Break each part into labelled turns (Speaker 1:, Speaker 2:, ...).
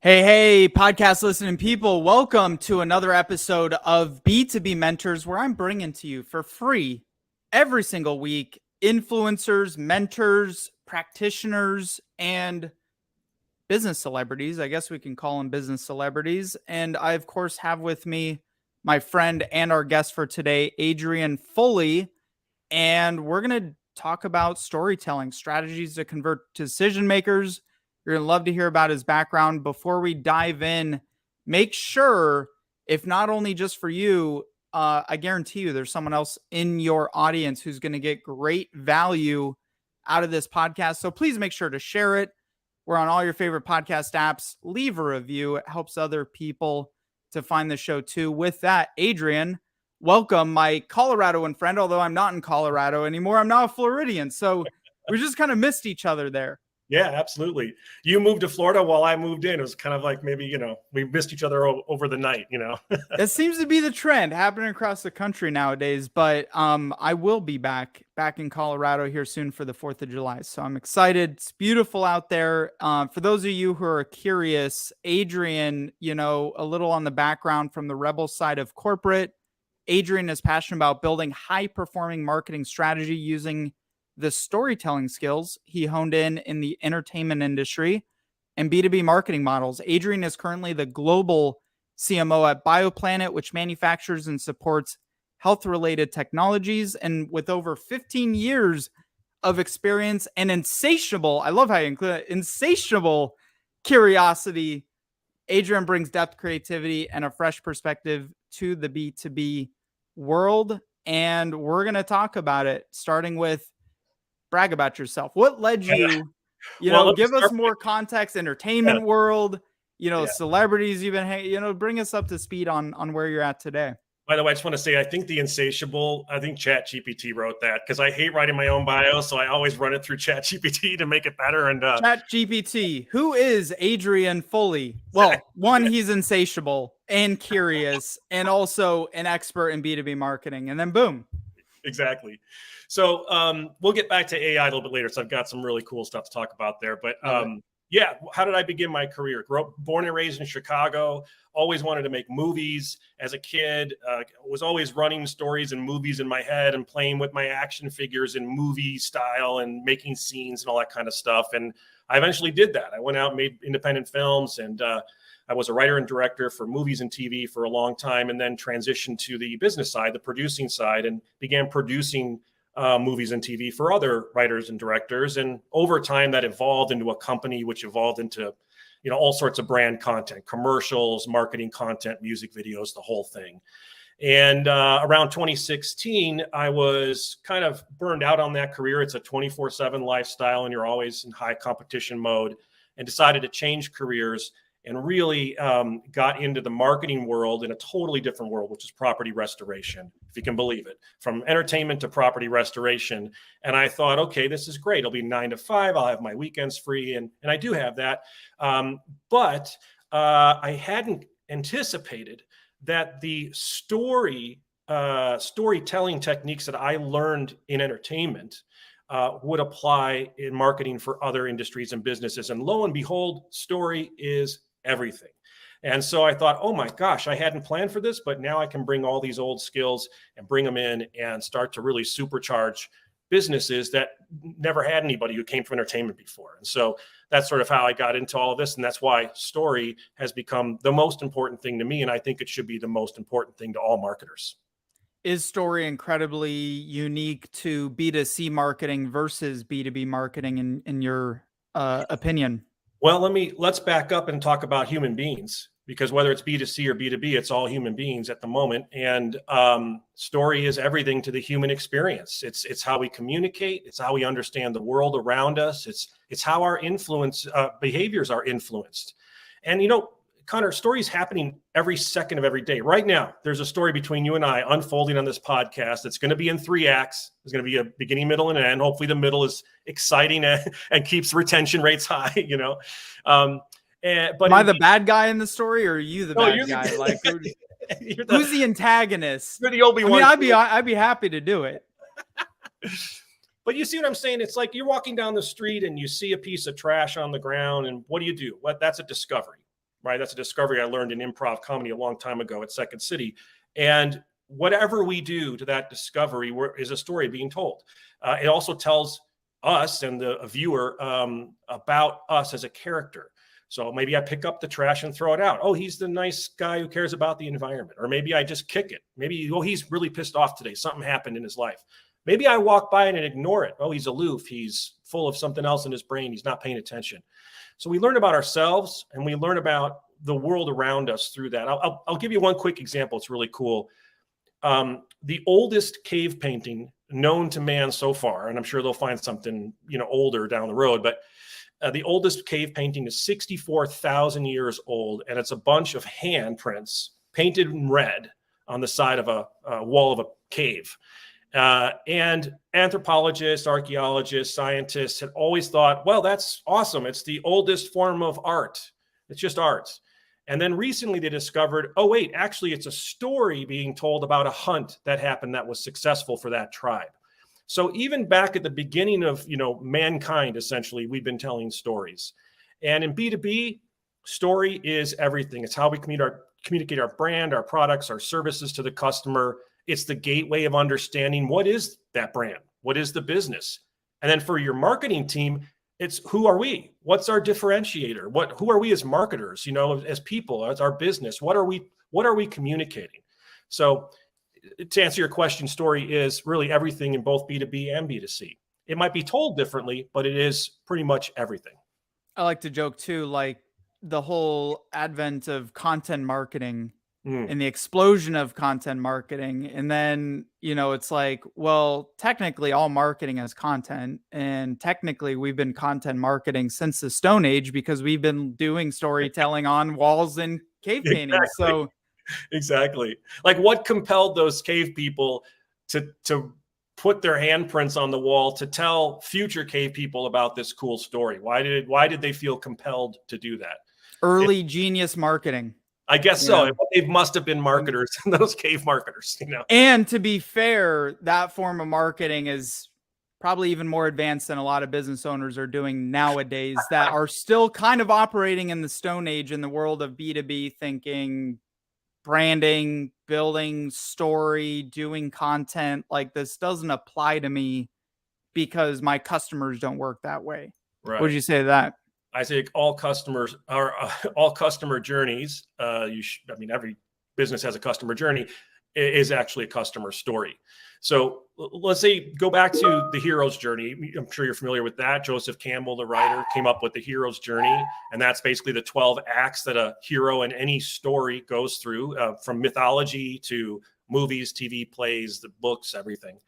Speaker 1: Hey, podcast listening people, welcome to another episode of B2B Mentors, where I'm bringing to you for free every single week influencers, mentors, practitioners, and business celebrities. I guess we can call them business celebrities. And I, of course, have with me my friend and our guest for today, Adrian Fulle. And we're going to talk about storytelling strategies to convert decision makers. You're going to love to hear about his background. Before we dive in, make sure, if not only just for you, I guarantee you there's someone else in your audience who's going to get great value out of this podcast. So please make sure to share it. We're on all your favorite podcast apps. Leave a review. It helps other people to find the show too. With that, Adrian, welcome, my Coloradoan friend, although I'm not in Colorado anymore. I'm now a Floridian. So we just kind of missed each other there.
Speaker 2: Yeah, absolutely. You moved to Florida while I moved in. It was kind of like maybe, we missed each other over the night,
Speaker 1: That seems to be the trend happening across the country nowadays. But I will be back in Colorado here soon for the 4th of July. So I'm excited. It's beautiful out there. For those of you who are curious, Adrian, a little on the background from the rebel side of corporate. Adrian is passionate about building high-performing marketing strategy using the storytelling skills he honed in the entertainment industry and B2B marketing models. Adrian is currently the global CMO at ByoPlanet, which manufactures and supports health-related technologies. And with over 15 years of experience and insatiable, I love how you include it, insatiable curiosity, Adrian brings depth, creativity, and a fresh perspective to the B2B world. And we're going to talk about it, starting with brag about yourself. What led you, give us more context, entertainment world, celebrities you've been, bring us up to speed on where you're at today.
Speaker 2: By the way, I just want to say, I think the insatiable, I think ChatGPT wrote that because I hate writing my own bio. So I always run it through ChatGPT to make it better. And
Speaker 1: ChatGPT, who is Adrian Fulle? Well, one, he's insatiable and curious and also an expert in B2B marketing. And then boom.
Speaker 2: Exactly. So we'll get back to AI a little bit later. So I've got some really cool stuff to talk about there. But yeah, how did I begin my career? Born and raised in Chicago, always wanted to make movies as a kid, was always running stories and movies in my head and playing with my action figures in movie style and making scenes and all that kind of stuff. And I eventually did that. I went out and made independent films, and I was a writer and director for movies and TV for a long time, and then transitioned to the business side, the producing side, and began producing movies and TV for other writers and directors. And over time, that evolved into a company, which evolved into, all sorts of brand content, commercials, marketing content, music videos, the whole thing. And around 2016, I was kind of burned out on that career. It's a 24/7 lifestyle, and you're always in high competition mode, and decided to change careers and really got into the marketing world in a totally different world, which is property restoration, if you can believe it, from entertainment to property restoration. And I thought, okay, this is great. It'll be 9 to 5. I'll have my weekends free. And I do have that. But I hadn't anticipated that the storytelling techniques that I learned in entertainment would apply in marketing for other industries and businesses. And lo and behold, story is everything. And so I thought, oh my gosh, I hadn't planned for this, but now I can bring all these old skills and bring them in and start to really supercharge businesses that never had anybody who came from entertainment before. And so that's sort of how I got into all of this. And that's why story has become the most important thing to me. And I think it should be the most important thing to all marketers.
Speaker 1: Is story incredibly unique to B2C marketing versus B2B marketing in your opinion?
Speaker 2: Well, let's back up and talk about human beings, because whether it's B2C or B2B, it's all human beings at the moment. And story is everything to the human experience. It's how we communicate. It's how we understand the world around us. It's how our behaviors are influenced. And, Connor, stories happening every second of every day. Right now, there's a story between you and I unfolding on this podcast. It's going to be in 3 acts. There's going to be a beginning, middle, and end. Hopefully the middle is exciting and keeps retention rates high, But
Speaker 1: am I the bad guy in the story, or are you the bad guy? Like, who's the antagonist?
Speaker 2: You're the Obi-Wan.
Speaker 1: I mean, I'd be happy to do it.
Speaker 2: But you see what I'm saying? It's like you're walking down the street and you see a piece of trash on the ground, and what do? That's a discovery. right? That's a discovery I learned in improv comedy a long time ago at Second City. And whatever we do to that discovery is a story being told. It also tells us and the viewer about us as a character. So maybe I pick up the trash and throw it out. Oh, he's the nice guy who cares about the environment. Or maybe I just kick it. Maybe, oh, he's really pissed off today. Something happened in his life. Maybe I walk by and ignore it. Oh, he's aloof. He's full of something else in his brain. He's not paying attention. So we learn about ourselves and we learn about the world around us through that. I'll give you one quick example. It's really cool. The oldest cave painting known to man so far, and I'm sure they'll find something, older down the road, but the oldest cave painting is 64,000 years old, and it's a bunch of handprints painted in red on the side of a wall of a cave. And anthropologists, archaeologists, scientists had always thought, well, that's awesome. It's the oldest form of art. It's just art. And then recently they discovered, oh, wait, actually, it's a story being told about a hunt that happened that was successful for that tribe. So even back at the beginning of, mankind, essentially, we've been telling stories. And in B2B, story is everything. It's how we communicate our brand, our products, our services to the customer. It's the gateway of understanding what is that brand? What is the business? And then for your marketing team, it's who are we? What's our differentiator? Who are we as marketers, as people, as our business? What are we communicating? So to answer your question, story is really everything in both B2B and B2C. It might be told differently, but it is pretty much everything.
Speaker 1: I like to joke too, like the whole advent of content marketing and the explosion of content marketing. And then, it's like, well, technically all marketing is content. And technically we've been content marketing since the Stone Age because we've been doing storytelling on walls and cave paintings.
Speaker 2: Exactly.
Speaker 1: So
Speaker 2: exactly. Like what compelled those cave people to put their handprints on the wall to tell future cave people about this cool story? Why did they feel compelled to do that?
Speaker 1: Early genius marketing.
Speaker 2: I guess so. They must have been marketers, those cave marketers,
Speaker 1: And to be fair, that form of marketing is probably even more advanced than a lot of business owners are doing nowadays that are still kind of operating in the Stone Age in the world of B2B thinking, branding, building story, doing content. Like this doesn't apply to me because my customers don't work that way. Right. Would you say that?
Speaker 2: I think all customers are all customer journeys. Every business has a customer journey. Is actually a customer story. So let's say go back to the hero's journey. I'm sure you're familiar with that. Joseph Campbell, the writer, came up with the hero's journey, and that's basically the 12 acts that a hero in any story goes through, from mythology to movies, TV plays, the books, everything.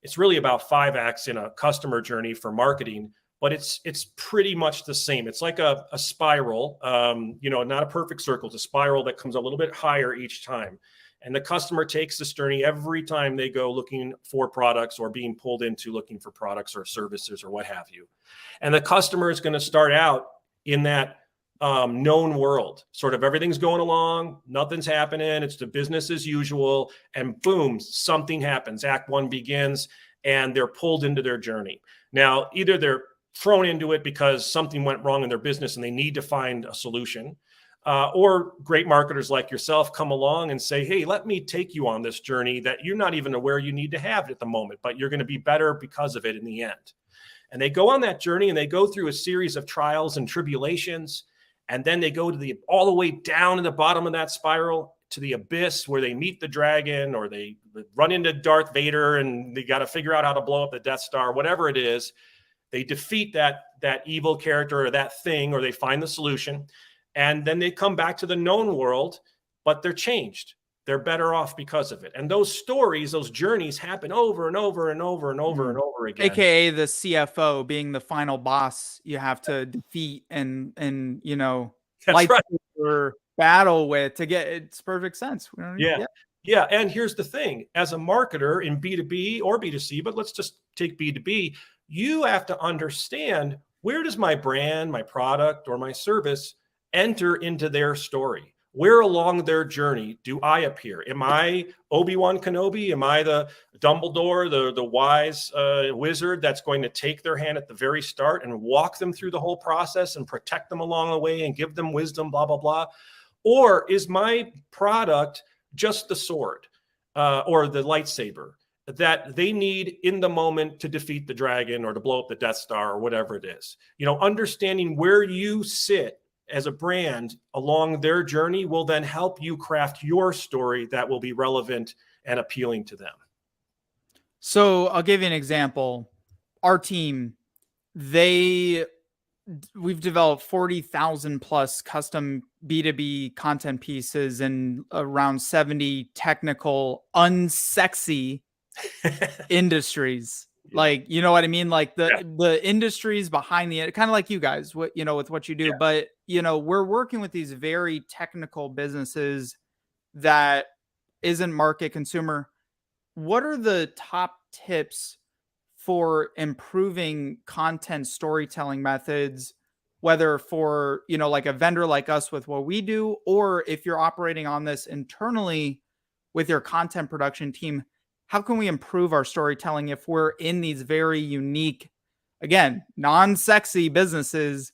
Speaker 2: It's really about 5 acts in a customer journey for marketing. But it's pretty much the same. It's like a spiral, not a perfect circle. It's a spiral that comes a little bit higher each time. And the customer takes this journey every time they go looking for products or being pulled into looking for products or services or what have you. And the customer is going to start out in that known world. Sort of everything's going along, nothing's happening. It's the business as usual. And boom, something happens. Act 1 begins and they're pulled into their journey. Now, either they're thrown into it because something went wrong in their business and they need to find a solution. Or great marketers like yourself come along and say, hey, let me take you on this journey that you're not even aware you need to have at the moment, but you're going to be better because of it in the end. And they go on that journey and they go through a series of trials and tribulations. And then they go to all the way down to the bottom of that spiral to the abyss where they meet the dragon or they run into Darth Vader and they got to figure out how to blow up the Death Star, whatever it is. They defeat that evil character or that thing, or they find the solution. And then they come back to the known world, but they're changed. They're better off because of it. And those stories, those journeys happen over and over and over and over and over again.
Speaker 1: AKA the CFO being the final boss you have to defeat and
Speaker 2: That's right.
Speaker 1: Or battle with to get it's perfect sense.
Speaker 2: Yeah. And here's the thing. As a marketer in B2B or B2C, but let's just take B2B, you have to understand, where does my brand, my product, or my service enter into their story? Where along their journey do I appear? Am I Obi-Wan Kenobi? Am I the Dumbledore, the wise wizard that's going to take their hand at the very start and walk them through the whole process and protect them along the way and give them wisdom, blah, blah, blah? Or is my product just the sword or the lightsaber that they need in the moment to defeat the dragon or to blow up the Death Star or whatever it is? You know, understanding where you sit as a brand along their journey will then help you craft your story that will be relevant and appealing to them.
Speaker 1: So I'll give you an example. Our team, we've developed 40,000 plus custom B2B content pieces and around 70 technical, unsexy industries. Like, you know what I mean? Like the industries behind the, kind of like you guys, what, you know, with what you do, but you know, we're working with these very technical businesses that isn't market consumer. What are the top tips for improving content storytelling methods, whether for, you know, like a vendor like us with what we do, or if you're operating on this internally with your content production team? How can we improve our storytelling if we're in these very unique, again, non-sexy businesses,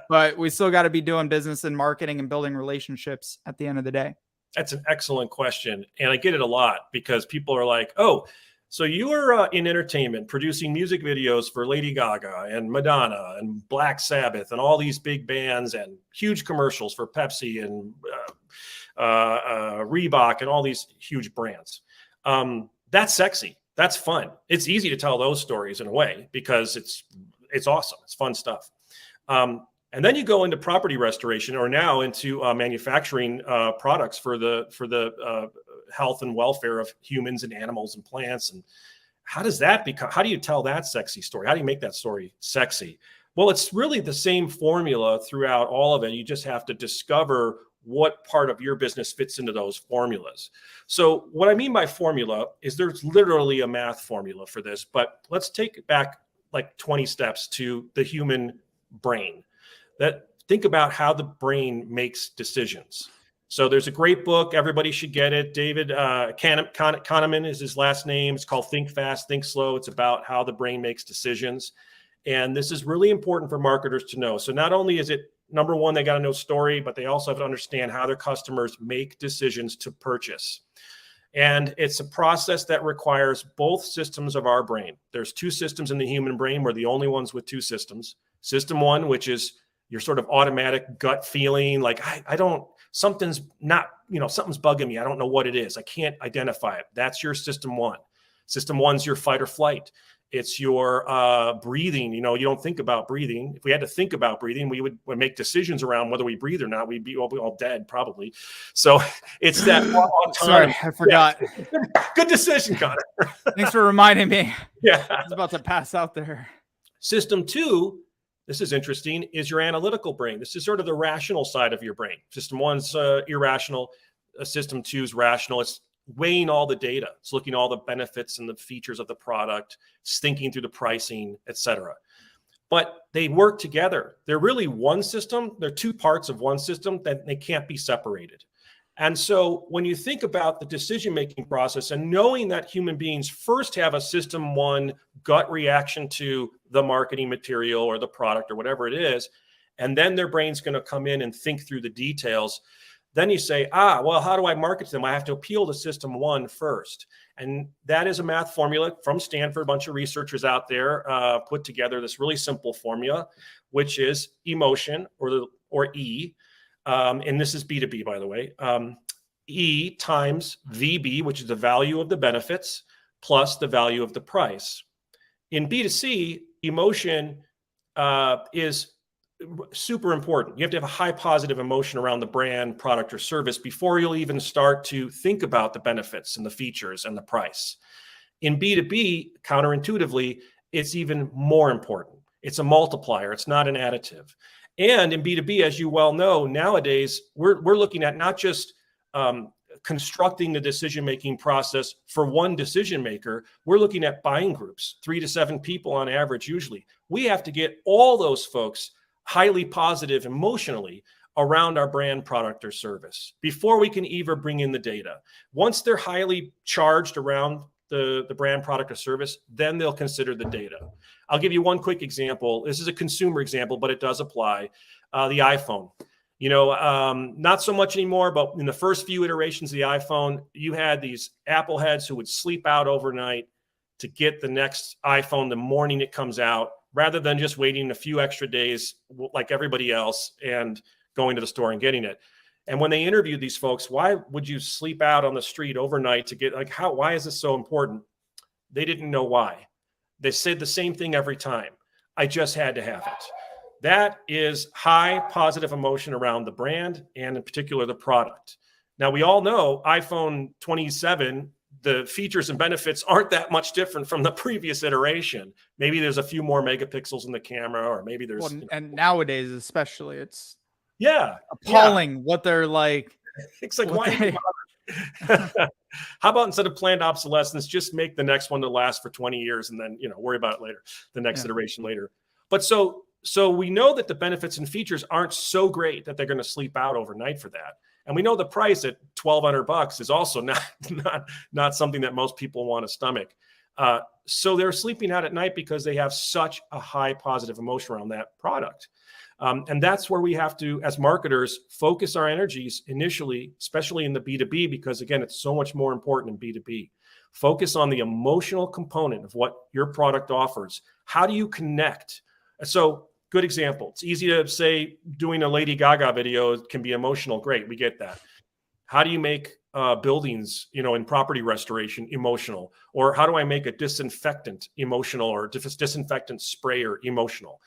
Speaker 1: but we still got to be doing business and marketing and building relationships at the end of the day?
Speaker 2: That's an excellent question. And I get it a lot because people are like, oh, so you are in entertainment producing music videos for Lady Gaga and Madonna and Black Sabbath and all these big bands and huge commercials for Pepsi and Reebok and all these huge brands. That's sexy. That's fun. It's easy to tell those stories in a way because it's awesome. It's fun stuff. And then you go into property restoration, or now into manufacturing products for the health and welfare of humans and animals and plants. And how does that become? How do you tell that sexy story? How do you make that story sexy? Well, it's really the same formula throughout all of it. You just have to discover what part of your business fits into those formulas. So what I mean by formula is there's literally a math formula for this, but let's take it back like 20 steps to the human brain. Think about how the brain makes decisions. So there's a great book. Everybody should get it. David Kahneman is his last name. It's called Think Fast, Think Slow. It's about how the brain makes decisions. And this is really important for marketers to know. So not only is it, number one, they got to know story, but they also have to understand how their customers make decisions to purchase. And it's a process that requires both systems of our brain. There's two systems in the human brain. We're the only ones with two systems. System one, which is your sort of automatic gut feeling, like something's bugging me. I don't know what it is. I can't identify it. That's your system one. System one's your fight or flight. It's your breathing. You know, you don't think about breathing. If we had to think about breathing, we would make decisions around whether we breathe or not. We'd be all dead probably. So it's that autonomy.
Speaker 1: Sorry, I forgot.
Speaker 2: Yeah. Good decision, Connor.
Speaker 1: Thanks for reminding me.
Speaker 2: Yeah.
Speaker 1: I was about to pass out there.
Speaker 2: System two, this is interesting, is your analytical brain. This is sort of the rational side of your brain. System one's irrational. System two's rational. It's weighing all the data. It's looking at all the benefits and the features of the product. It's thinking through the pricing, et cetera. But they work together. They're really one system. They're two parts of one system that they can't be separated. And so when you think about the decision-making process and knowing that human beings first have a system one gut reaction to the marketing material or the product or whatever it is, and then their brain's going to come in and think through the details, then you say, well, how do I market to them? I have to appeal to system one first. And that is a math formula from Stanford. A bunch of researchers out there put together this really simple formula, which is emotion or E. And this is B2B, by the way, E times VB, which is the value of the benefits, plus the value of the price. In B2C, emotion is super important. You have to have a high positive emotion around the brand, product, or service before you'll even start to think about the benefits and the features and the price. In B2B, counterintuitively, it's even more important. It's a multiplier. It's not an additive. And in B2B, as you well know, nowadays, we're looking at not just constructing the decision-making process for one decision maker. We're looking at buying groups, 3 to 7 people on average, usually. We have to get all those folks highly positive emotionally around our brand, product, or service before we can even bring in the data. Once they're highly charged around the brand, product, or service, then they'll consider the data. I'll give you one quick example. This is a consumer example, but it does apply. The iPhone. Not so much anymore, but in the first few iterations of the iPhone, you had these Apple heads who would sleep out overnight to get the next iPhone the morning it comes out, rather than just waiting a few extra days like everybody else and going to the store and getting it. And when they interviewed these folks, why would you sleep out on the street overnight to get, why is this so important? They didn't know why. They said the same thing every time. I just had to have it. That is high positive emotion around the brand and in particular the product. Now, we all know iPhone 27, the features and benefits aren't that much different from the previous iteration. Maybe there's a few more megapixels in the camera, or maybe there's...
Speaker 1: and nowadays especially, it's
Speaker 2: appalling
Speaker 1: what they're like.
Speaker 2: It's like, why? How about instead of planned obsolescence, just make the next one to last for 20 years and then, worry about it later, the next iteration later. But so we know that the benefits and features aren't so great that they're going to sleep out overnight for that. And we know the price at $1,200 is also not something that most people want to stomach. So they're sleeping out at night because they have such a high positive emotion around that product. And that's where we have to, as marketers, focus our energies initially, especially in the B2B, because again, it's so much more important in B2B. Focus on the emotional component of what your product offers. How do you connect? So, good example. It's easy to say doing a Lady Gaga video can be emotional. Great, we get that. How do you make buildings, in property restoration emotional? Or how do I make a disinfectant emotional, or disinfectant sprayer emotional?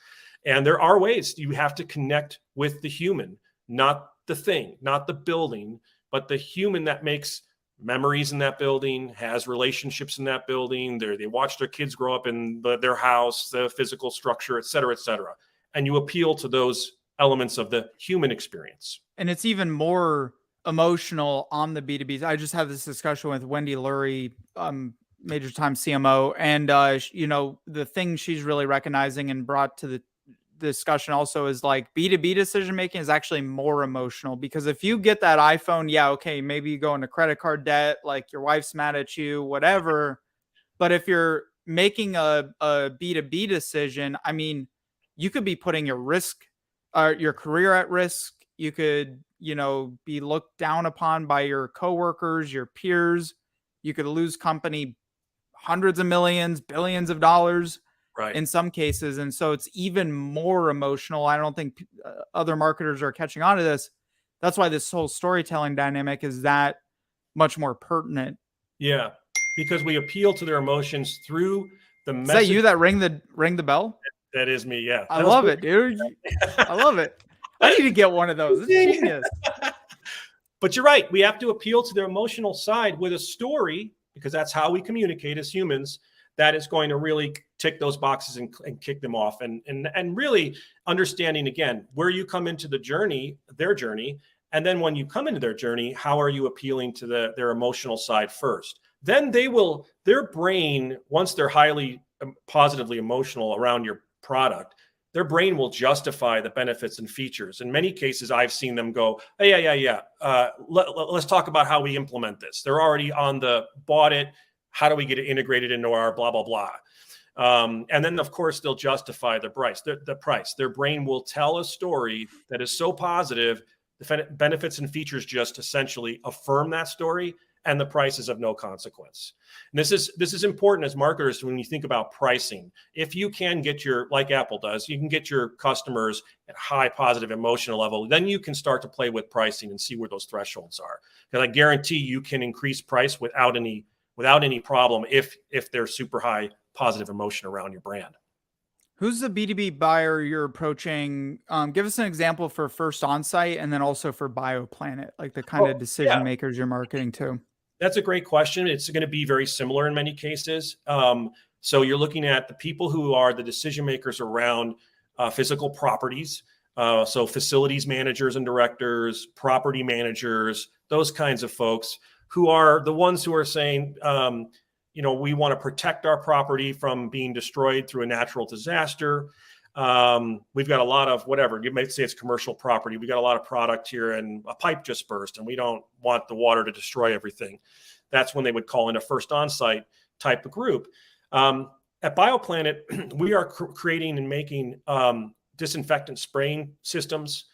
Speaker 2: And there are ways. You have to connect with the human, not the thing, not the building, but the human that makes memories in that building, has relationships in that building. They watch their kids grow up in their house, the physical structure, et cetera, et cetera. And you appeal to those elements of the human experience.
Speaker 1: And it's even more emotional on the B2Bs. I just had this discussion with Wendy Lurie, major time CMO. And, the thing she's really recognizing and brought to the discussion also is like B2B decision making is actually more emotional, because if you get that iPhone, maybe you go into credit card debt, like your wife's mad at you, whatever. But if you're making a B2B decision, I mean, you could be putting your career at risk. You could, be looked down upon by your coworkers, your peers. You could lose company hundreds of millions, billions of dollars. Right. In some cases. And so it's even more emotional. I don't think other marketers are catching on to this. That's why this whole storytelling dynamic is that much more pertinent.
Speaker 2: Yeah, because we appeal to their emotions through the message.
Speaker 1: Is that you that rang the bell?
Speaker 2: That is me, yeah.
Speaker 1: I love it, dude. I love it. I need to get one of those. It's genius.
Speaker 2: But you're right. We have to appeal to their emotional side with a story, because that's how we communicate as humans. That is going to really tick those boxes and kick them off. And really understanding, again, where you come into their journey. And then when you come into their journey, how are you appealing to their emotional side first? Then their brain, once they're highly positively emotional around your product, their brain will justify the benefits and features. In many cases, I've seen them go, hey, let's talk about how we implement this. They're already bought it. How do we get it integrated into our blah, blah, blah? And then, of course, they'll justify the price. Their brain will tell a story that is so positive, the benefits and features just essentially affirm that story, and the price is of no consequence. And this is important as marketers when you think about pricing. If you can get like Apple does, you can get your customers at high positive emotional level, then you can start to play with pricing and see where those thresholds are. Because I guarantee you can increase price without any problem if there's super high positive emotion around your brand.
Speaker 1: Who's the B2B buyer you're approaching? Give us an example for First Onsite and then also for ByoPlanet, like the kind of decision makers you're marketing to.
Speaker 2: That's a great question. It's going to be very similar in many cases. So you're looking at the people who are the decision makers around physical properties. So facilities managers and directors, property managers, those kinds of folks who are the ones who are saying, we want to protect our property from being destroyed through a natural disaster. We've got a lot of whatever, you might say it's commercial property. We got a lot of product here and a pipe just burst and we don't want the water to destroy everything. That's when they would call in a first on-site type of group. At ByoPlanet, we are creating and making disinfectant spraying systems,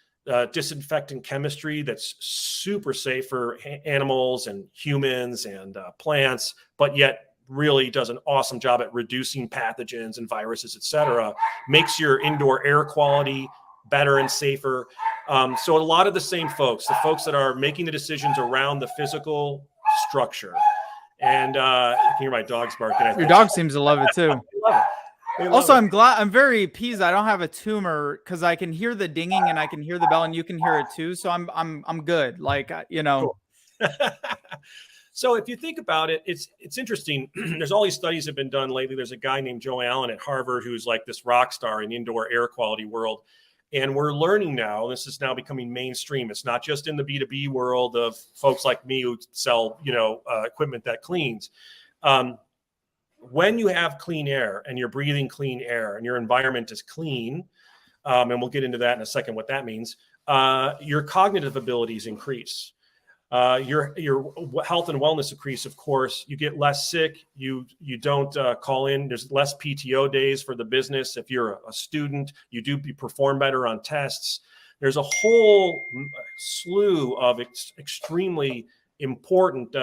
Speaker 2: disinfectant chemistry that's super safe for animals and humans and plants, but yet really does an awesome job at reducing pathogens and viruses, et cetera, makes your indoor air quality better and safer. So a lot of the same folks, the folks that are making the decisions around the physical structure. And you can hear my dogs barking.
Speaker 1: Your dog seems to love it too.
Speaker 2: They love it.
Speaker 1: Also, I'm very appeased. I don't have a tumor because I can hear the dinging and I can hear the bell and you can hear it too. So I'm good. Like, you know.
Speaker 2: Cool. So if you think about it, it's interesting. There's all these studies have been done lately. There's a guy named Joe Allen at Harvard who's like this rock star in indoor air quality world. And we're learning now, this is now becoming mainstream. It's not just in the B2B world of folks like me who sell, equipment that cleans. When you have clean air and you're breathing clean air and your environment is clean, and we'll get into that in a second, what that means, your cognitive abilities increase. Your health and wellness increase, of course. You get less sick. You don't call in. There's less PTO days for the business. If you're a student, you perform better on tests. There's a whole slew of extremely important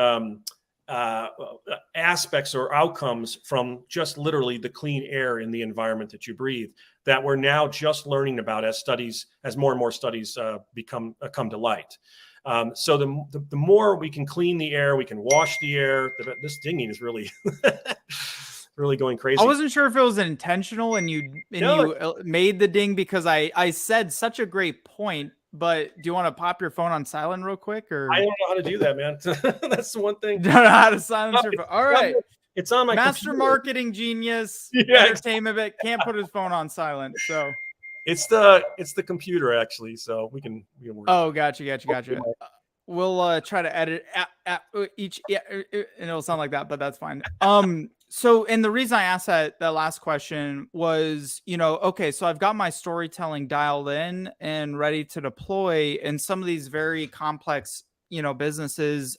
Speaker 2: aspects or outcomes from just literally the clean air in the environment that you breathe that we're now just learning about as more and more studies come to light. So the more we can clean the air, we can wash the air. This dinging is really, really going crazy.
Speaker 1: I wasn't sure if it was intentional and you made the ding because I said such a great point. But do you want to pop your phone on silent real quick? Or
Speaker 2: I don't know how to do that, man. That's the one thing.
Speaker 1: Don't know how to silence your phone. All right.
Speaker 2: It's on my
Speaker 1: master
Speaker 2: computer.
Speaker 1: Marketing genius.
Speaker 2: Yeah,
Speaker 1: entertainment bit can't put his phone on silent. So
Speaker 2: it's the computer actually. So we can work.
Speaker 1: Oh, gotcha. We'll try to edit each, and it'll sound like that, but that's fine. So, and the reason I asked that last question was, okay, so I've got my storytelling dialed in and ready to deploy in some of these very complex, businesses.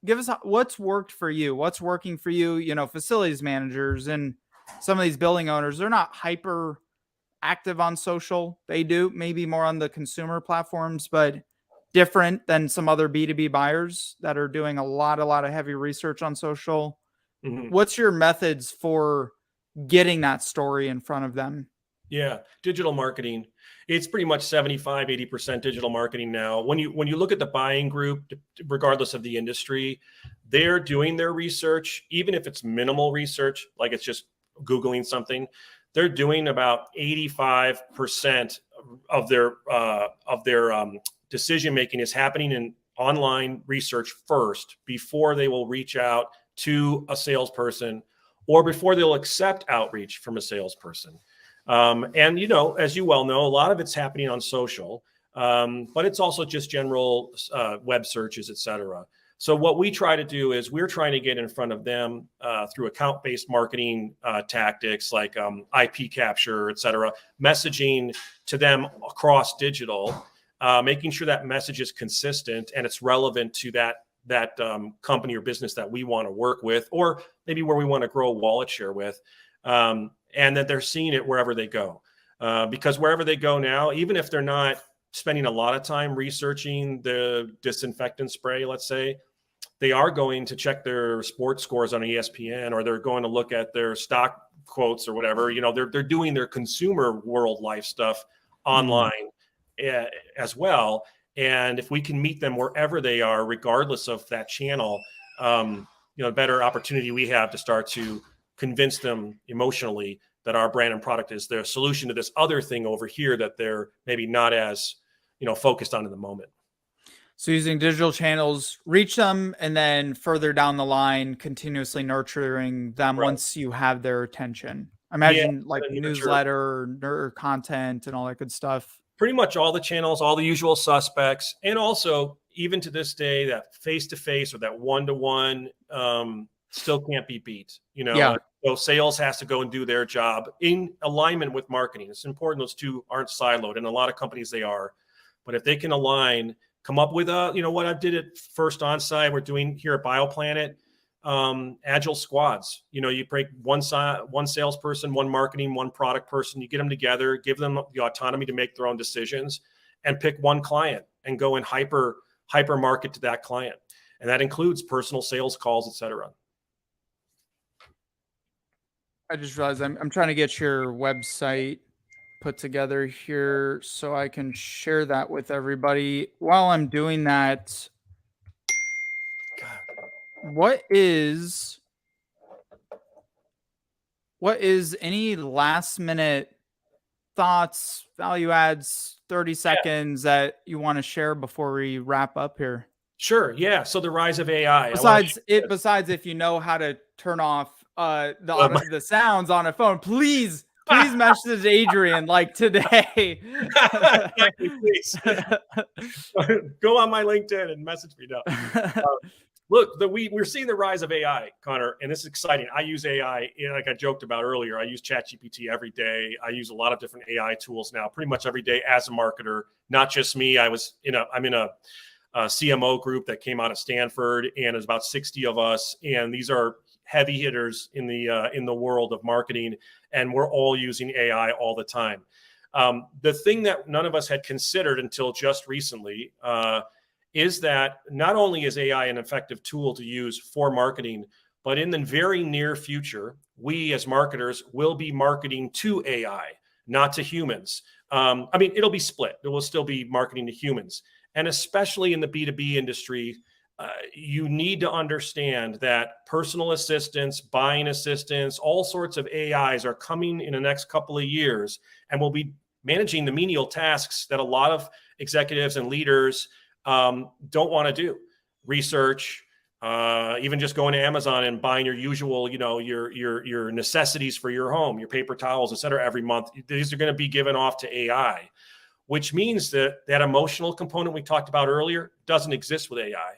Speaker 1: Give us what's worked for you, what's working for you, facilities managers and some of these building owners, they're not hyper active on social. They do maybe more on the consumer platforms, but different than some other B2B buyers that are doing a lot of heavy research on social. Mm-hmm. What's your methods for getting that story in front of them?
Speaker 2: Yeah, digital marketing. It's pretty much 75-80% digital marketing now. When you look at the buying group, regardless of the industry, they're doing their research, even if it's minimal research, like it's just Googling something. They're doing about 85% of their decision making is happening in online research first before they will reach out to a salesperson or before they'll accept outreach from a salesperson. And as you well know, a lot of it's happening on social, but it's also just general web searches, et cetera. So what we try to do is we're trying to get in front of them through account-based marketing tactics like IP capture, et cetera, messaging to them across digital, making sure that message is consistent and it's relevant to that company or business that we want to work with, or maybe where we want to grow a wallet share with, and that they're seeing it wherever they go. Because wherever they go now, even if they're not spending a lot of time researching the disinfectant spray, let's say, they are going to check their sports scores on ESPN, or they're going to look at their stock quotes or whatever. They're doing their consumer world life stuff online as well. And if we can meet them wherever they are, regardless of that channel, the better opportunity we have to start to convince them emotionally that our brand and product is their solution to this other thing over here that they're maybe not as, focused on in the moment.
Speaker 1: So using digital channels, reach them, and then further down the line, continuously nurturing them once you have their attention. I imagine like newsletter or content and all that good stuff.
Speaker 2: Pretty much all the channels, all the usual suspects. And also, even to this day, that face-to-face or that one-to-one still can't be beat.
Speaker 1: Yeah.
Speaker 2: So sales has to go and do their job in alignment with marketing. It's important those two aren't siloed, and a lot of companies they are. But if they can align, come up with what I did at first onsite, we're doing here at ByoPlanet, agile squads. You break one salesperson, one marketing, one product person. You get them together, give them the autonomy to make their own decisions, and pick one client and go and hyper market to that client. And that includes personal sales calls, et cetera.
Speaker 1: I just realized I'm trying to get your website put together here so I can share that with everybody. While I'm doing that, what is any last minute thoughts, value adds, 30 seconds that you want to share before we wrap up here?
Speaker 2: Sure. Yeah. So the rise of AI.
Speaker 1: Besides if you know how to turn off the sounds on a phone, please message Adrian like today.
Speaker 2: Exactly, please. Go on my LinkedIn and message me now. Look, we're seeing the rise of AI, Connor, and this is exciting. I use AI, like I joked about earlier. I use ChatGPT every day. I use a lot of different AI tools now, pretty much every day as a marketer. Not just me. I'm in a CMO group that came out of Stanford, and there's about 60 of us, and these are heavy hitters in the world of marketing, and we're all using AI all the time. The thing that none of us had considered until just recently is that not only is AI an effective tool to use for marketing, but in the very near future, we as marketers will be marketing to AI, not to humans. It'll be split. There will still be marketing to humans. And especially in the B2B industry, you need to understand that personal assistants, buying assistants, all sorts of AIs are coming in the next couple of years and will be managing the menial tasks that a lot of executives and leaders don't want to do. Research, even just going to Amazon and buying your usual, your necessities for your home, your paper towels, et cetera, every month. These are going to be given off to AI, which means that emotional component we talked about earlier doesn't exist with AI.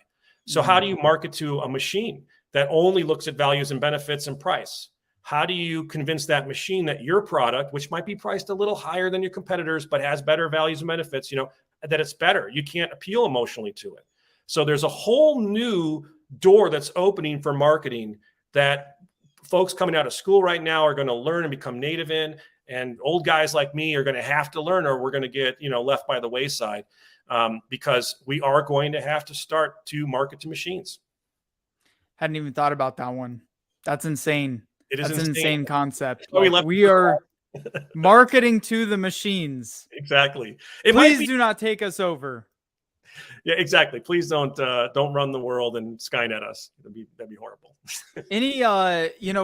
Speaker 2: So how do you market to a machine that only looks at values and benefits and price? How do you convince that machine that your product, which might be priced a little higher than your competitors, but has better values and benefits, that it's better? You can't appeal emotionally to it. So there's a whole new door that's opening for marketing that folks coming out of school right now are going to learn and become native in. And old guys like me are going to have to learn, or we're going to get, left by the wayside, because we are going to have to start to market to machines.
Speaker 1: Hadn't even thought about that one. That's insane. That's an insane concept.
Speaker 2: We
Speaker 1: are marketing to the machines.
Speaker 2: Exactly.
Speaker 1: Please do not take us over.
Speaker 2: Yeah, exactly. Please don't run the world and Skynet us. That'd be horrible.
Speaker 1: Any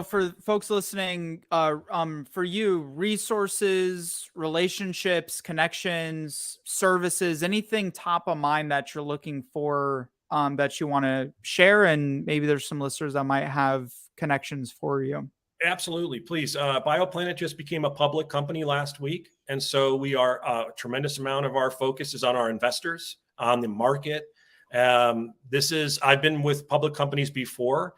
Speaker 1: for folks listening, for you, resources, relationships, connections, services, anything top of mind that you're looking for, that you want to share, and maybe there's some listeners that might have connections for you.
Speaker 2: Absolutely. Please. ByoPlanet just became a public company last week. And so we are a tremendous amount of our focus is on our investors, on the market. I've been with public companies before.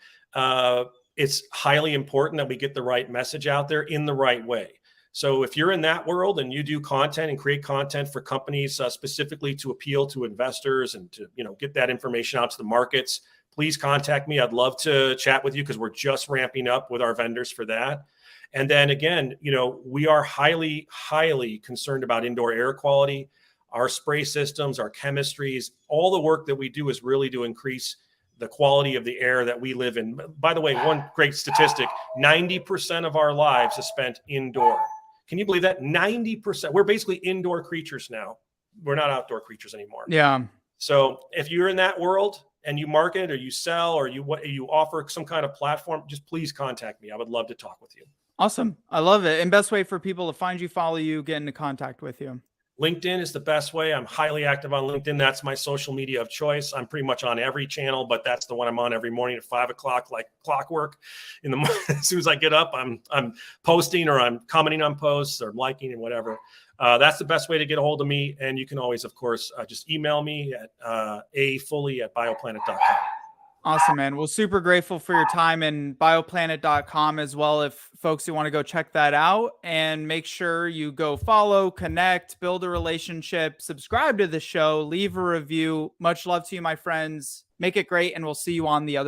Speaker 2: It's highly important that we get the right message out there in the right way. So if you're in that world and you do content and create content for companies specifically to appeal to investors and to, get that information out to the markets, please contact me. I'd love to chat with you because we're just ramping up with our vendors for that. And then again, we are highly, highly concerned about indoor air quality, our spray systems, our chemistries. All the work that we do is really to increase the quality of the air that we live in. By the way, one great statistic, 90% of our lives is spent indoor. Can you believe that? 90%. We're basically indoor creatures now. We're not outdoor creatures anymore.
Speaker 1: Yeah.
Speaker 2: So if you're in that world and you market or you sell or you offer some kind of platform, just please contact me. I would love to talk with you.
Speaker 1: Awesome. I love it. And best way for people to find you, follow you, get into contact with you.
Speaker 2: LinkedIn is the best way. I'm highly active on LinkedIn. That's my social media of choice. I'm pretty much on every channel, but that's the one I'm on every morning at 5 o'clock, like clockwork. In the morning, as soon as I get up, I'm posting or I'm commenting on posts or liking and whatever. That's the best way to get a hold of me. And you can always, of course, just email me at afulle@byoplanet.com.
Speaker 1: Awesome, man. Well, super grateful for your time, and bioplanet.com as well if folks who want to go check that out. And make sure you go follow, connect, build a relationship, subscribe to the show, leave a review. Much love to you, my friends. Make it great, and we'll see you on the other